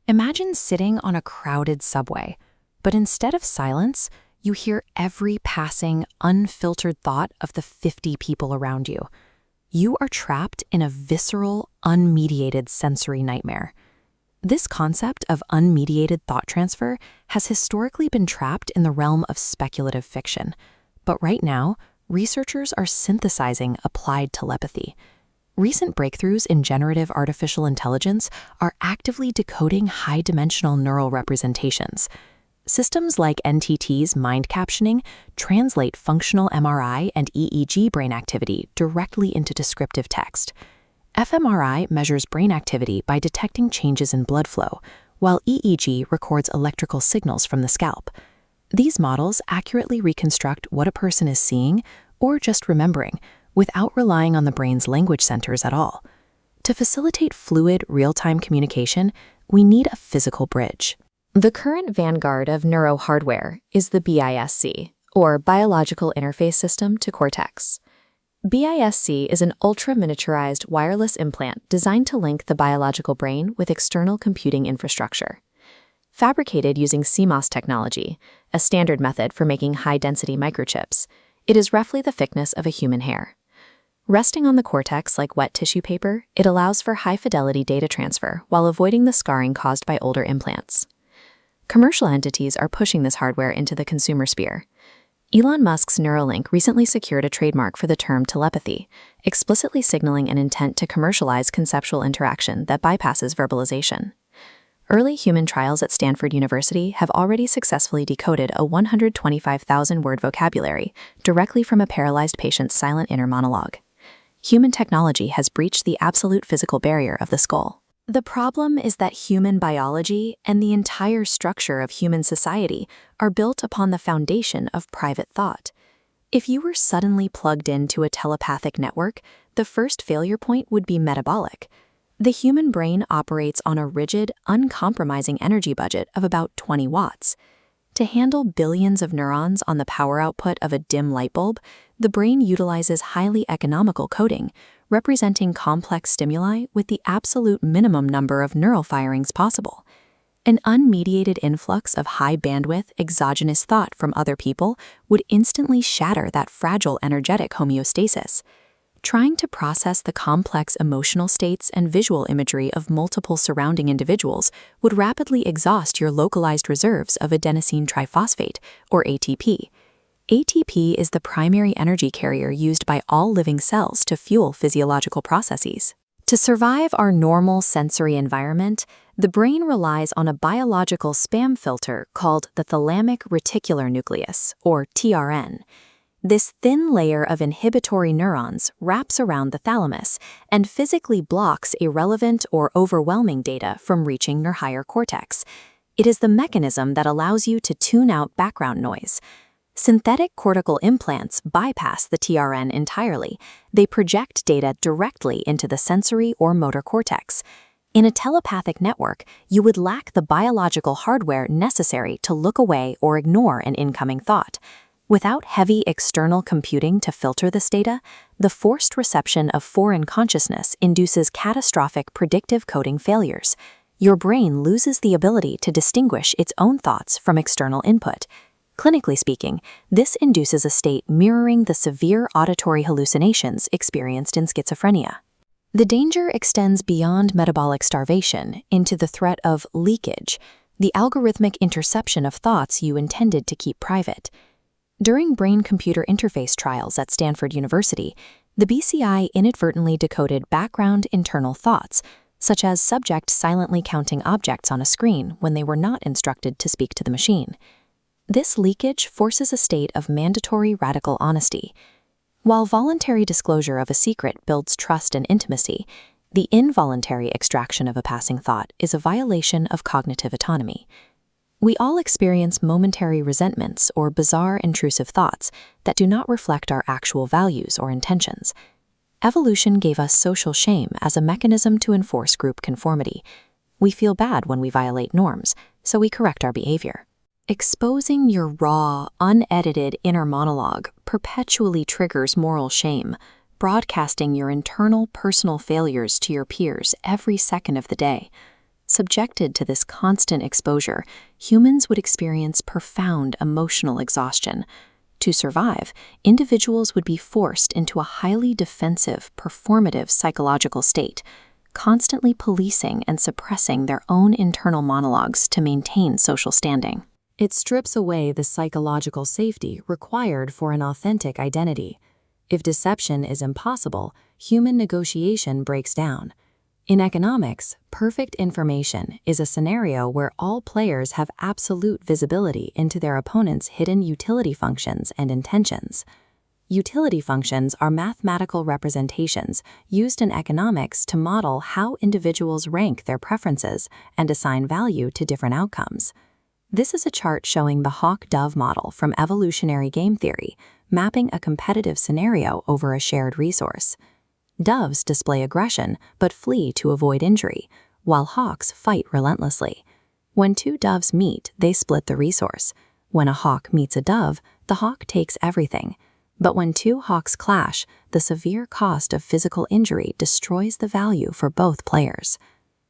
Imagine sitting on a crowded subway, but instead of silence, you hear every passing, unfiltered thought of the 50 people around you. You are trapped in a visceral, unmediated sensory nightmare. This concept of unmediated thought transfer has historically been trapped in the realm of speculative fiction, but right now, researchers are synthesizing applied telepathy. Recent breakthroughs in generative artificial intelligence are actively decoding high-dimensional neural representations. Systems like NTT's mind captioning translate functional MRI and EEG brain activity directly into descriptive text. fMRI measures brain activity by detecting changes in blood flow, while EEG records electrical signals from the scalp. These models accurately reconstruct what a person is seeing or just remembering, without relying on the brain's language centers at all. To facilitate fluid, real-time communication, we need a physical bridge. The current vanguard of neuro-hardware is the BISC, or Biological Interface System to Cortex. BISC is an ultra-miniaturized wireless implant designed to link the biological brain with external computing infrastructure. Fabricated using CMOS technology, a standard method for making high-density microchips, it is roughly the thickness of a human hair. Resting on the cortex like wet tissue paper, it allows for high-fidelity data transfer while avoiding the scarring caused by older implants. Commercial entities are pushing this hardware into the consumer sphere. Elon Musk's Neuralink recently secured a trademark for the term telepathy, explicitly signaling an intent to commercialize conceptual interaction that bypasses verbalization. Early human trials at Stanford University have already successfully decoded a 125,000-word vocabulary directly from a paralyzed patient's silent inner monologue. Human technology has breached the absolute physical barrier of the skull. The problem is that human biology and the entire structure of human society are built upon the foundation of private thought. If you were suddenly plugged into a telepathic network, the first failure point would be metabolic. The human brain operates on a rigid, uncompromising energy budget of about 20 watts. To handle billions of neurons on the power output of a dim light bulb, the brain utilizes highly economical coding, representing complex stimuli with the absolute minimum number of neural firings possible. An unmediated influx of high-bandwidth, exogenous thought from other people would instantly shatter that fragile energetic homeostasis. Trying to process the complex emotional states and visual imagery of multiple surrounding individuals would rapidly exhaust your localized reserves of adenosine triphosphate, or ATP. ATP is the primary energy carrier used by all living cells to fuel physiological processes. To survive our normal sensory environment, the brain relies on a biological spam filter called the thalamic reticular nucleus, or TRN. This thin layer of inhibitory neurons wraps around the thalamus and physically blocks irrelevant or overwhelming data from reaching your higher cortex. It is the mechanism that allows you to tune out background noise. Synthetic cortical implants bypass the TRN entirely. They project data directly into the sensory or motor cortex. In a telepathic network, you would lack the biological hardware necessary to look away or ignore an incoming thought. Without heavy external computing to filter this data, the forced reception of foreign consciousness induces catastrophic predictive coding failures. Your brain loses the ability to distinguish its own thoughts from external input. Clinically speaking, this induces a state mirroring the severe auditory hallucinations experienced in schizophrenia. The danger extends beyond metabolic starvation into the threat of leakage, the algorithmic interception of thoughts you intended to keep private. During brain-computer interface trials at Stanford University, the BCI inadvertently decoded background internal thoughts, such as subject silently counting objects on a screen when they were not instructed to speak to the machine. This leakage forces a state of mandatory radical honesty. While voluntary disclosure of a secret builds trust and intimacy, the involuntary extraction of a passing thought is a violation of cognitive autonomy. We all experience momentary resentments or bizarre intrusive thoughts that do not reflect our actual values or intentions. Evolution gave us social shame as a mechanism to enforce group conformity. We feel bad when we violate norms, so we correct our behavior. Exposing your raw, unedited inner monologue perpetually triggers moral shame, broadcasting your internal personal failures to your peers every second of the day. Subjected to this constant exposure, humans would experience profound emotional exhaustion. To survive, individuals would be forced into a highly defensive, performative psychological state, constantly policing and suppressing their own internal monologues to maintain social standing. It strips away the psychological safety required for an authentic identity. If deception is impossible, human negotiation breaks down. In economics, perfect information is a scenario where all players have absolute visibility into their opponent's hidden utility functions and intentions. Utility functions are mathematical representations used in economics to model how individuals rank their preferences and assign value to different outcomes. This is a chart showing the hawk-dove model from evolutionary game theory, mapping a competitive scenario over a shared resource. Doves display aggression but flee to avoid injury, while hawks fight relentlessly. When two doves meet, they split the resource. When a hawk meets a dove, the hawk takes everything. But when two hawks clash, the severe cost of physical injury destroys the value for both players.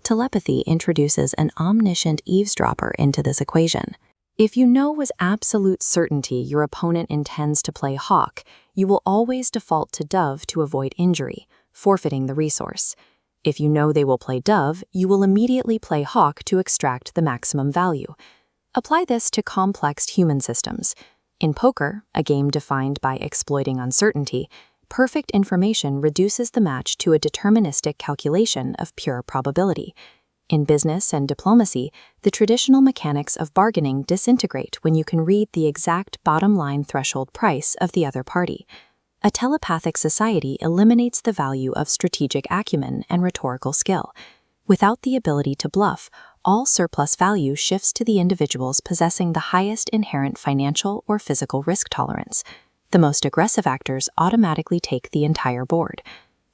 Telepathy introduces an omniscient eavesdropper into this equation. If you know with absolute certainty your opponent intends to play hawk, you will always default to dove to avoid injury, forfeiting the resource. If you know they will play dove, you will immediately play hawk to extract the maximum value. Apply this to complex human systems. In poker, a game defined by exploiting uncertainty, perfect information reduces the match to a deterministic calculation of pure probability. In business and diplomacy, the traditional mechanics of bargaining disintegrate when you can read the exact bottom-line threshold price of the other party. A telepathic society eliminates the value of strategic acumen and rhetorical skill. Without the ability to bluff, all surplus value shifts to the individuals possessing the highest inherent financial or physical risk tolerance. The most aggressive actors automatically take the entire board.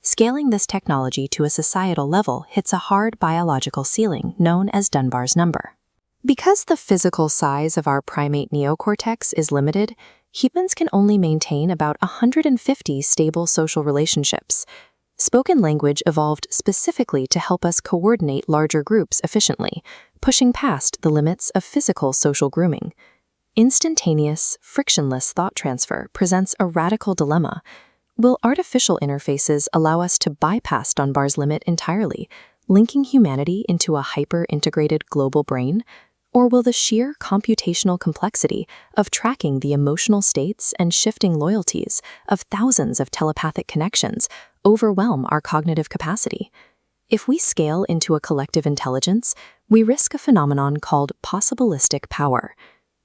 Scaling this technology to a societal level hits a hard biological ceiling known as Dunbar's number. Because the physical size of our primate neocortex is limited, humans can only maintain about 150 stable social relationships. Spoken language evolved specifically to help us coordinate larger groups efficiently, pushing past the limits of physical social grooming. Instantaneous, frictionless thought transfer presents a radical dilemma. Will artificial interfaces allow us to bypass Dunbar's limit entirely, linking humanity into a hyper-integrated global brain? Or will the sheer computational complexity of tracking the emotional states and shifting loyalties of thousands of telepathic connections overwhelm our cognitive capacity? If we scale into a collective intelligence, we risk a phenomenon called possibilistic power.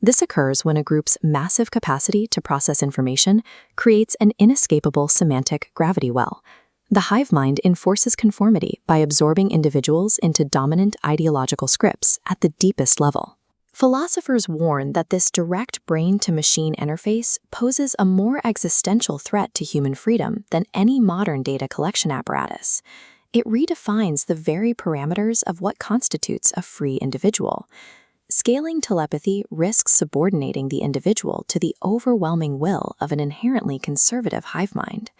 This occurs when a group's massive capacity to process information creates an inescapable semantic gravity well. The hive mind enforces conformity by absorbing individuals into dominant ideological scripts at the deepest level. Philosophers warn that this direct brain-to-machine interface poses a more existential threat to human freedom than any modern data collection apparatus. It redefines the very parameters of what constitutes a free individual. Scaling telepathy risks subordinating the individual to the overwhelming will of an inherently conservative hive mind.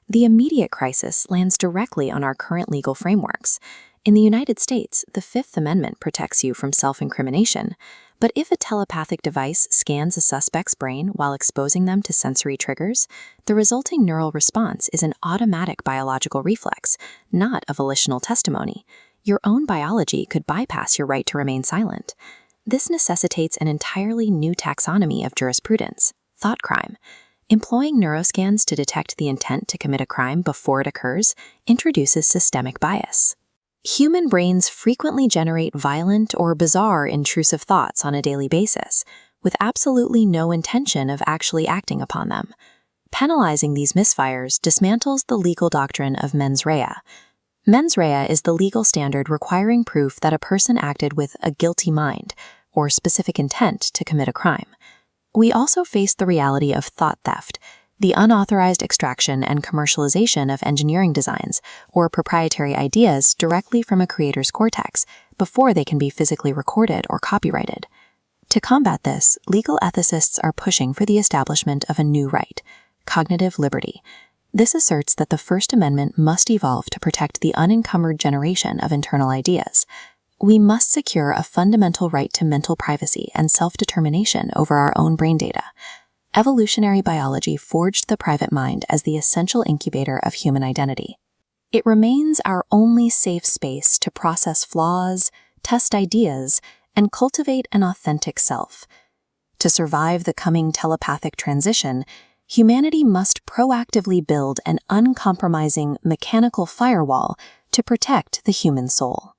The immediate crisis lands directly on our current legal frameworks. In the United States, the Fifth Amendment protects you from self-incrimination, but if a telepathic device scans a suspect's brain while exposing them to sensory triggers, the resulting neural response is an automatic biological reflex, not a volitional testimony. Your own biology could bypass your right to remain silent. This necessitates an entirely new taxonomy of jurisprudence, thought crime. Employing neuroscans to detect the intent to commit a crime before it occurs introduces systemic bias. Human brains frequently generate violent or bizarre intrusive thoughts on a daily basis, with absolutely no intention of actually acting upon them. Penalizing these misfires dismantles the legal doctrine of mens rea. Mens rea is the legal standard requiring proof that a person acted with a guilty mind or specific intent to commit a crime. We also face the reality of thought theft, the unauthorized extraction and commercialization of engineering designs or proprietary ideas directly from a creator's cortex before they can be physically recorded or copyrighted. To combat this, legal ethicists are pushing for the establishment of a new right, cognitive liberty. This asserts that the First Amendment must evolve to protect the unencumbered generation of internal ideas. we must secure a fundamental right to mental privacy and self-determination over our own brain data. Evolutionary biology forged the private mind as the essential incubator of human identity. It remains our only safe space to process flaws, test ideas, and cultivate an authentic self. To survive the coming telepathic transition, humanity must proactively build an uncompromising mechanical firewall to protect the human soul.